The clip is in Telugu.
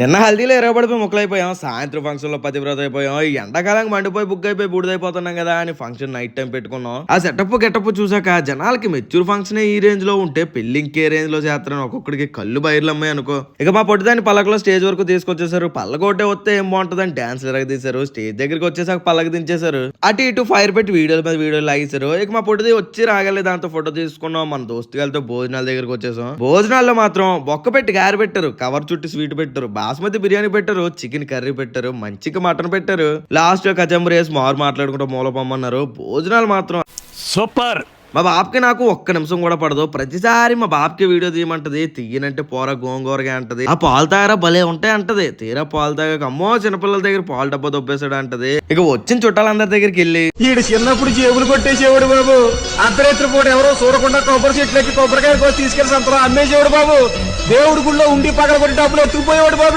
నిన్న హల్దీలో ఎరగబడిపోయి ముక్కలైపోయాం, సాయంత్రం ఫంక్షన్ లో పతివ్రత అయిపోయాం, ఈ ఎండాకాలం మండిపోయి బుక్ అయిపోయి బూడిదైపోతున్నాం కదా అని ఫంక్షన్ నైట్ టైం పెట్టుకున్నాం. ఆ సెటప్ గెటప్ చూసాక జనాలకి మెచ్యూర్ ఫంక్షన్ ఈ రేంజ్ లో ఉంటే పెళ్లి ఇంకే రేంజ్ లో చేస్తారని ఒక్కొక్కడికి కళ్ళు బయర్లు అమ్మాయి అనుకో. ఇక మా పొట్టిదాన్ని పల్లకలో స్టేజ్ వరకు తీసుకొచ్చేసారు. పల్లకొట్టే వస్తే ఏం బాగుంటుందని డాన్స్ ఎరగదీశారు. స్టేజ్ దగ్గరికి వచ్చేసాక పల్లకి దించేశారు. అటు ఇటు ఫైర్ పెట్టి వీడియోల మీద వీడియోలు లాగేశారు. ఇక మా పొట్టిది వచ్చి రాగలే, దాంతో ఫోటో తీసుకున్నాం. మన దోస్తుగాలతో భోజనాల దగ్గరికి వచ్చేసాం. భోజనాల్లో మాత్రం బొక్క పెట్టి గారి పెట్టారు, కవర్ చుట్టి స్వీట్ పెట్టారు, బాస్మతి బిర్యానీ పెట్టారు, చికెన్ కర్రీ పెట్టారు, మంచిగా మటన్ పెట్టారు. లాస్ట్ కచంబరి వేసి మాట్లాడుకుంటూ మూల పొమ్మన్నారు. భోజనాలు మాత్రం సూపర్. మా బాబుకి నాకు ఒక్క నిమిషం కూడా పడదు. ప్రతిసారి మా బాబుకి వీడియో తీయమంటది, తీయనంటే పోర గోంగూరగా అంటది. ఆ పాలు తాగరా భలే ఉంటాయి అంటది. తీరా పాలు తాగక అమ్మో చిన్నపిల్లల దగ్గర పాలు డబ్బా దొబ్బేసాడు అంటది. ఇక వచ్చిన చుట్టాలందరి దగ్గరికి వెళ్ళి ఈడు చిన్నప్పుడు జేబులు కొట్టేసేవాడు బాబు. అర్ధరాత్రి పూట ఎవరో చూడకుండా కొబ్బరి చెట్లకి కొబ్బరికాయ కోసి తీసుకెళ్లి సంతలో అమ్మేసేవాడు బాబు. దేవుడి గుళ్ళో ఉండి పగల కొట్టి డబ్బులు ఎత్తుకుపోయేవాడు బాబు.